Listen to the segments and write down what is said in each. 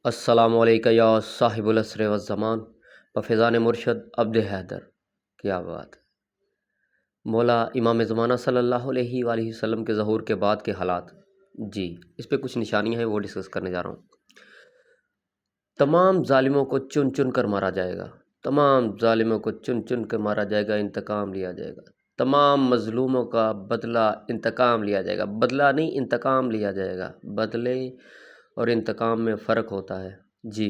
السلام علیکم یا صاحب العصر والزمان بفیضان مرشد عبد حیدر۔ کیا بات ہے، مولا امام زمانہ صلی اللہ علیہ وآلہ وسلم کے ظہور کے بعد کے حالات۔ جی، اس پہ کچھ نشانیاں ہیں، وہ ڈسکس کرنے جا رہا ہوں۔ تمام ظالموں کو چن چن کر مارا جائے گا، تمام ظالموں کو چن چن کر مارا جائے گا، انتقام لیا جائے گا، تمام مظلوموں کا بدلہ انتقام لیا جائے گا۔ بدلہ نہیں، انتقام لیا جائے گا۔ بدلے اور انتقام میں فرق ہوتا ہے۔ جی،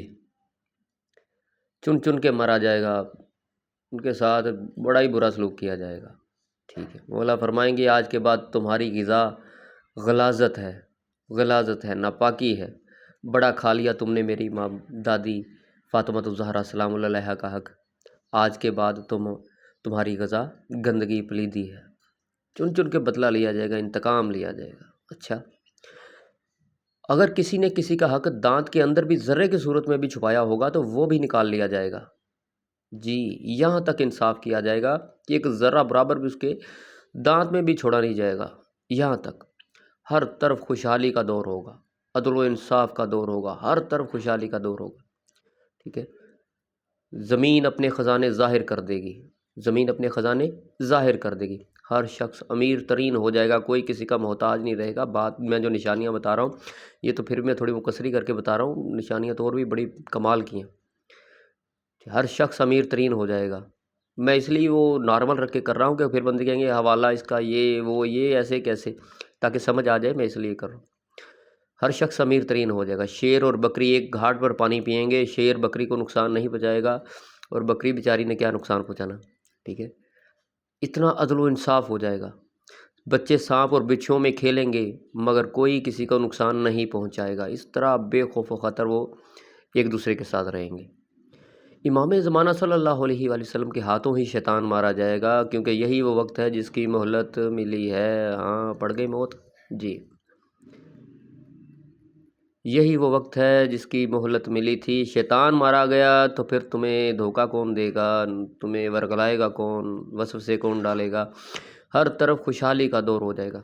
چن چن کے مارا جائے گا، ان کے ساتھ بڑا ہی برا سلوک کیا جائے گا۔ ٹھیک ہے، مولا فرمائیں گے آج کے بعد تمہاری غذا غلاظت ہے، غلاظت ہے، ناپاکی ہے۔ بڑا کھا لیا تم نے میری ماں دادی فاطمہ الزہرا سلام اللہ علیہا کا حق، آج کے بعد تمہاری غذا گندگی پلیدی ہے۔ چن چن کے بدلہ لیا جائے گا، انتقام لیا جائے گا۔ اچھا، اگر کسی نے کسی کا حق دانت کے اندر بھی ذرے کی صورت میں بھی چھپایا ہوگا تو وہ بھی نکال لیا جائے گا۔ جی، یہاں تک انصاف کیا جائے گا کہ ایک ذرہ برابر بھی اس کے دانت میں بھی چھوڑا نہیں جائے گا۔ یہاں تک ہر طرف خوشحالی کا دور ہوگا، عدل و انصاف کا دور ہوگا، ہر طرف خوشحالی کا دور ہوگا۔ ٹھیک ہے، زمین اپنے خزانے ظاہر کر دے گی، زمین اپنے خزانے ظاہر کر دے گی۔ ہر شخص امیر ترین ہو جائے گا، کوئی کسی کا محتاج نہیں رہے گا۔ بات میں جو نشانیاں بتا رہا ہوں یہ تو پھر میں تھوڑی مقصری کر کے بتا رہا ہوں، نشانیاں تو اور بھی بڑی کمال کی ہیں۔ ہر شخص امیر ترین ہو جائے گا۔ میں اس لیے وہ نارمل رکھ کے کر رہا ہوں کہ پھر بندے کہیں گے حوالہ اس کا یہ وہ یہ ایسے کیسے، تاکہ سمجھ آ جائے، میں اس لیے کر رہا ہوں۔ ہر شخص امیر ترین ہو جائے گا۔ شیر اور بکری ایک گھاٹ پر پانی پئیں گے، شیر بکری کو نقصان نہیں پہنچائے گا، اور بکری بیچاری نے کیا نقصان پہنچانا۔ ٹھیک ہے، اتنا عدل و انصاف ہو جائے گا۔ بچے سانپ اور بچھوؤں میں کھیلیں گے مگر کوئی کسی کو نقصان نہیں پہنچائے گا۔ اس طرح بے خوف و خطر وہ ایک دوسرے کے ساتھ رہیں گے۔ امام زمانہ صلی اللہ علیہ وآلہ وسلم کے ہاتھوں ہی شیطان مارا جائے گا، کیونکہ یہی وہ وقت ہے جس کی مہلت ملی ہے۔ ہاں، پڑ گئی موت۔ جی، یہی وہ وقت ہے جس کی مہلت ملی تھی۔ شیطان مارا گیا تو پھر تمہیں دھوکہ کون دے گا، تمہیں ورگلائے گا کون، وسوسے کون ڈالے گا۔ ہر طرف خوشحالی کا دور ہو جائے گا۔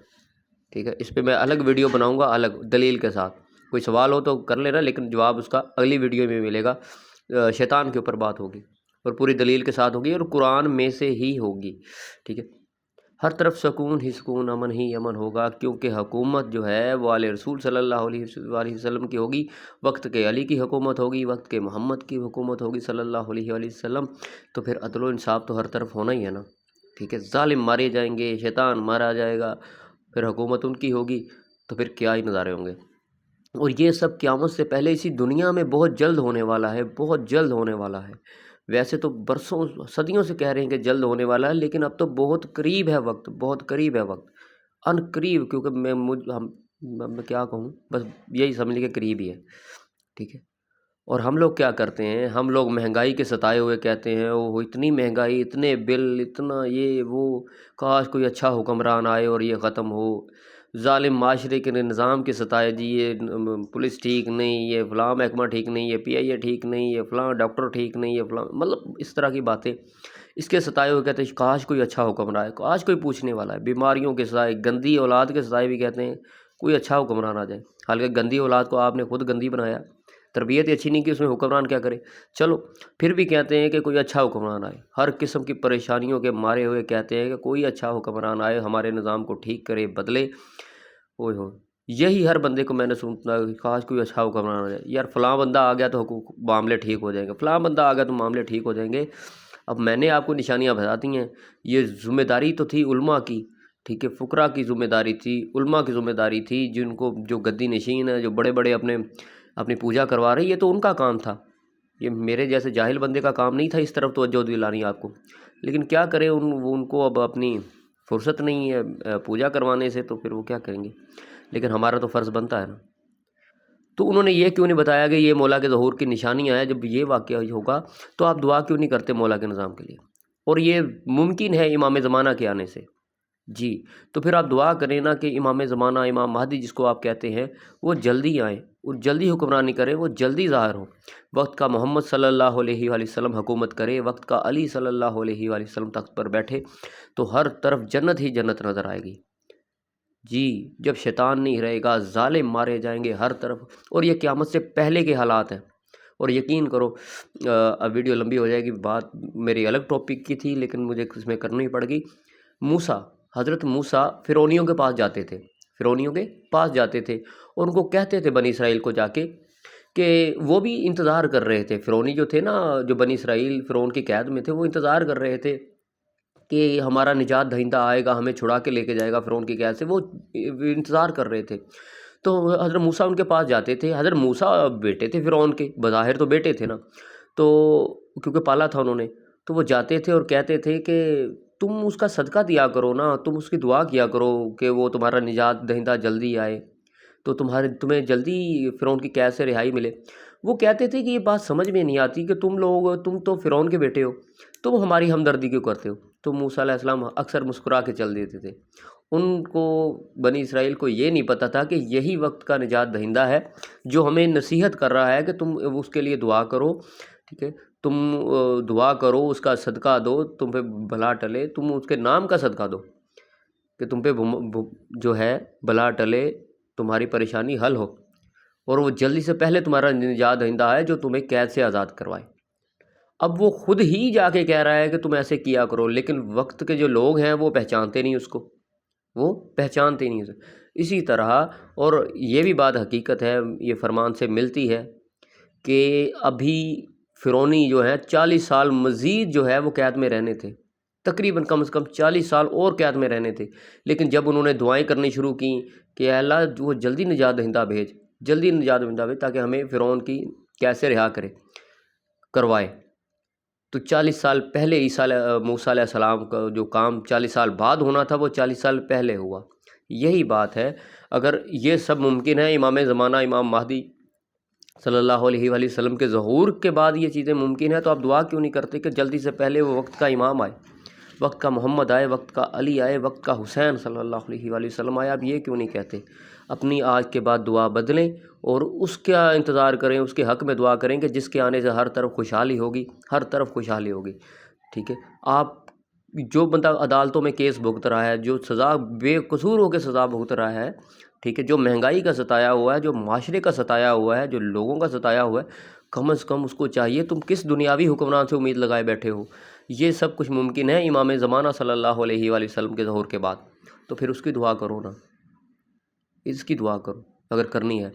ٹھیک ہے، اس پہ میں الگ ویڈیو بناؤں گا، الگ دلیل کے ساتھ۔ کوئی سوال ہو تو کر لینا، لیکن جواب اس کا اگلی ویڈیو میں ملے گا۔ شیطان کے اوپر بات ہوگی اور پوری دلیل کے ساتھ ہوگی، اور قرآن میں سے ہی ہوگی۔ ٹھیک ہے، ہر طرف سکون ہی سکون، امن ہی امن ہوگا، کیونکہ حکومت جو ہے وہ آل رسول صلی اللہ علیہ وسلم کی ہوگی، وقت کے علی کی حکومت ہوگی، وقت کے محمد کی حکومت ہوگی صلی اللہ علیہ وسلم۔ تو پھر عدل و انصاف تو ہر طرف ہونا ہی ہے نا۔ ٹھیک ہے، ظالم مارے جائیں گے، شیطان مارا جائے گا، پھر حکومت ان کی ہوگی، تو پھر کیا ہی نظارے ہوں گے۔ اور یہ سب قیامت سے پہلے اسی دنیا میں بہت جلد ہونے والا ہے، بہت جلد ہونے والا ہے۔ ویسے تو برسوں صدیوں سے کہہ رہے ہیں کہ جلد ہونے والا ہے، لیکن اب تو بہت قریب ہے وقت، بہت قریب ہے وقت، ان قریب، کیونکہ میں کیا کہوں، بس یہی سمجھ لیں کہ قریب ہی ہے۔ ٹھیک ہے، اور ہم لوگ کیا کرتے ہیں، ہم لوگ مہنگائی کے ستائے ہوئے کہتے ہیں وہ اتنی مہنگائی، اتنے بل، اتنا یہ وہ، کاش کوئی اچھا حکمران آئے اور یہ ختم ہو۔ ظالم معاشرے کے نظام کے ستائے، جی یہ پولیس ٹھیک نہیں، یہ فلاں محکمہ ٹھیک نہیں، یہ پی آئی اے ٹھیک نہیں، یہ فلاں ڈاکٹر ٹھیک نہیں، یہ فلاں، مطلب اس طرح کی باتیں اس کے ستائے ہوئے کہتے ہیں کاش کوئی اچھا حکمران آئے، کاش کوئی پوچھنے والا ہے۔ بیماریوں کے ستائے، گندی اولاد کے ستائے بھی کہتے ہیں کوئی اچھا حکمران آ جائے، حالانکہ گندی اولاد کو آپ نے خود گندی بنایا، تربیت اچھی نہیں کی، اس میں حکمران کیا کرے۔ چلو پھر بھی کہتے ہیں کہ کوئی اچھا حکمران آئے، ہر قسم کی پریشانیوں کے مارے ہوئے کہتے ہیں کہ کوئی اچھا حکمران آئے، ہمارے نظام کو ٹھیک کرے، بدلے۔ اوئے ہو، یہی ہر بندے کو میں نے سننا کہ کاش کوئی اچھا حکمران آ جائے، یار فلاں بندہ آ گیا تو معاملے ٹھیک ہو جائیں گے، فلاں بندہ آ گیا تو معاملے ٹھیک ہو جائیں گے۔ اب میں نے آپ کو نشانیاں بتاتی ہیں، یہ ذمہ داری تو تھی علماء کی۔ ٹھیک ہے، فقراء کی ذمہ داری تھی، علماء کی ذمہ داری تھی، جن کو جو گدی نشین ہے، جو بڑے بڑے اپنی پوجا کروا رہے، یہ تو ان کا کام تھا، یہ میرے جیسے جاہل بندے کا کام نہیں تھا اس طرف توجہ دلانی آپ کو۔ لیکن کیا کریں، ان کو اب اپنی فرصت نہیں ہے پوجا کروانے سے، تو پھر وہ کیا کریں گے، لیکن ہمارا تو فرض بنتا ہے نا۔ تو انہوں نے یہ کیوں نہیں بتایا کہ یہ مولا کے ظہور کی نشانیاں ہیں، جب یہ واقعہ ہوگا تو آپ دعا کیوں نہیں کرتے مولا کے نظام کے لیے، اور یہ ممکن ہے امام زمانہ کے آنے سے۔ جی، تو پھر آپ دعا کریں نا کہ امام زمانہ، امام مہدی جس کو آپ کہتے ہیں، وہ جلدی آئیں اور جلدی حکمرانی کریں، وہ جلدی ظاہر ہوں۔ وقت کا محمد صلی اللہ علیہ وآلہ وسلم حکومت کرے، وقت کا علی صلی اللہ علیہ وآلہ وسلم تخت پر بیٹھے، تو ہر طرف جنت ہی جنت نظر آئے گی۔ جی جب شیطان نہیں رہے گا ظالم مارے جائیں گے ہر طرف، اور یہ قیامت سے پہلے کے حالات ہیں۔ اور یقین کرو اب ویڈیو لمبی ہو جائے گی، بات میری الگ ٹاپک کی تھی لیکن مجھے اس میں کرنی پڑ گئی۔ موسیٰ، حضرت موسیٰ فرعونیوں کے پاس جاتے تھے، فرعونیوں کے پاس جاتے تھے اور ان کو کہتے تھے بنی اسرائیل کو جا کے کہ وہ بھی انتظار کر رہے تھے، فرعونی جو تھے نا، جو بنی اسرائیل فرعون کی قید میں تھے، وہ انتظار کر رہے تھے کہ ہمارا نجات دہندہ آئے گا، ہمیں چھڑا کے لے کے جائے گا فرعون کی قید سے، وہ انتظار کر رہے تھے۔ تو حضرت موسیٰ ان کے پاس جاتے تھے، حضرت موسیٰ بیٹے تھے فرعون کے، بظاہر تو بیٹے تھے نا، تو کیونکہ پالا تھا انہوں نے، تو وہ جاتے تھے اور کہتے تھے کہ تم اس کا صدقہ دیا کرو نا، تم اس کی دعا کیا کرو کہ وہ تمہارا نجات دہندہ جلدی آئے تو تمہیں جلدی فرعون کی قید سے رہائی ملے۔ وہ کہتے تھے کہ یہ بات سمجھ میں نہیں آتی کہ تم تو فرعون کے بیٹے ہو، تم ہماری ہمدردی کیوں کرتے ہو؟ تو موسیٰ علیہ السلام اکثر مسکرا کے چل دیتے تھے۔ ان کو بنی اسرائیل کو یہ نہیں پتہ تھا کہ یہی وقت کا نجات دہندہ ہے جو ہمیں نصیحت کر رہا ہے کہ تم اس کے لیے دعا کرو، ٹھیک ہے، تم دعا کرو، اس کا صدقہ دو، تم پہ بلا ٹلے، تم اس کے نام کا صدقہ دو کہ تم پہ جو ہے بلا ٹلے، تمہاری پریشانی حل ہو، اور وہ جلدی سے پہلے تمہارا نجات دہندہ ہے جو تمہیں قید سے آزاد کروائے۔ اب وہ خود ہی جا کے کہہ رہا ہے کہ تم ایسے کیا کرو، لیکن وقت کے جو لوگ ہیں وہ پہچانتے نہیں اس کو، وہ پہچانتے نہیں اسے۔ اسی طرح، اور یہ بھی بات حقیقت ہے، یہ فرمان سے ملتی ہے کہ ابھی فرعونی جو ہیں 40 سال مزید جو ہے وہ قید میں رہنے تھے، تقریباً کم از کم 40 سال اور قید میں رہنے تھے، لیکن جب انہوں نے دعائیں کرنی شروع کیں کہ اے اللہ وہ جلدی نجات دہندہ بھیج، جلدی نجات دہندہ بھیج تاکہ ہمیں فرعون کی قید سے رہا کروائے، تو 40 سال پہلے موسیٰ علیہ السلام کا جو کام 40 سال بعد ہونا تھا وہ 40 سال پہلے ہوا۔ یہی بات ہے، اگر یہ سب ممکن ہے، امام زمانہ امام مہدی صلی اللہ علیہ وآلہ وسلم کے ظہور کے بعد یہ چیزیں ممکن ہیں، تو آپ دعا کیوں نہیں کرتے کہ جلدی سے پہلے وہ وقت کا امام آئے، وقت کا محمد آئے، وقت کا علی آئے، وقت کا حسین صلی اللہ علیہ وآلہ وسلم آئے؟ آپ یہ کیوں نہیں کہتے؟ اپنی آج کے بعد دعا بدلیں اور اس کا انتظار کریں، اس کے حق میں دعا کریں کہ جس کے آنے سے ہر طرف خوشحالی ہوگی، ہر طرف خوشحالی ہوگی، ٹھیک ہے۔ آپ جو بندہ عدالتوں میں کیس بھگت رہا ہے، جو سزا بے قصور ہو کے سزا بھگت رہا ہے، ٹھیک ہے، جو مہنگائی کا ستایا ہوا ہے، جو معاشرے کا ستایا ہوا ہے، جو لوگوں کا ستایا ہوا ہے، کم از کم اس کو چاہیے، تم کس دنیاوی حکمران سے امید لگائے بیٹھے ہو؟ یہ سب کچھ ممکن ہے امام زمانہ صلی اللہ علیہ وآلہ وسلم کے ظہور کے بعد، تو پھر اس کی دعا کرو نا، اس کی دعا کرو اگر کرنی ہے،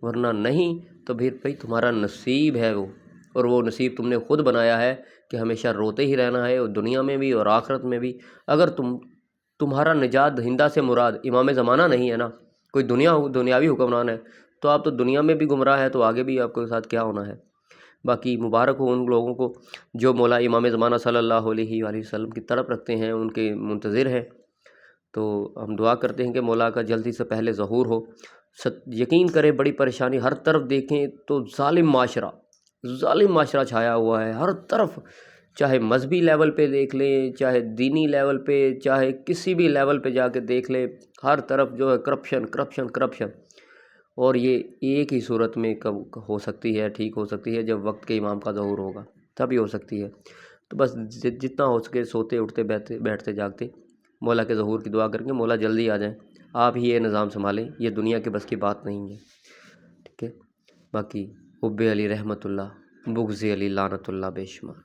ورنہ نہیں تو پھر بھائی تمہارا نصیب ہے وہ، اور وہ نصیب تم نے خود بنایا ہے کہ ہمیشہ روتے ہی رہنا ہے، اور دنیا میں بھی اور آخرت میں بھی۔ اگر تمہارا نجات دہندہ سے مراد امام زمانہ نہیں ہے نا، کوئی دنیاوی حکمران ہے، تو آپ تو دنیا میں بھی گمراہ ہے، تو آگے بھی آپ کے ساتھ کیا ہونا ہے؟ باقی مبارک ہو ان لوگوں کو جو مولا امام زمانہ صلی اللہ علیہ وآلہ وسلم کی طرف رکھتے ہیں، ان کے منتظر ہیں۔ تو ہم دعا کرتے ہیں کہ مولا کا جلدی سے پہلے ظہور ہو۔ یقین کریں بڑی پریشانی، ہر طرف دیکھیں تو ظالم معاشرہ چھایا ہوا ہے ہر طرف، چاہے مذہبی لیول پہ دیکھ لیں، چاہے دینی لیول پہ، چاہے کسی بھی لیول پہ جا کے دیکھ لیں، ہر طرف جو ہے کرپشن، اور یہ ایک ہی صورت میں ہو سکتی ہے، ٹھیک ہو سکتی ہے، جب وقت کے امام کا ظہور ہوگا تبھی ہو سکتی ہے۔ تو بس جتنا ہو سکے سوتے اٹھتے بیٹھتے جاگتے مولا کے ظہور کی دعا کریں گے، مولا جلدی آ جائیں، آپ ہی یہ نظام سنبھالیں، یہ دنیا کے بس کی بات نہیں ہے، ٹھیک ہے۔ باقی حب علی رحمت اللہ، بغض علی لعنت اللہ بے شمار۔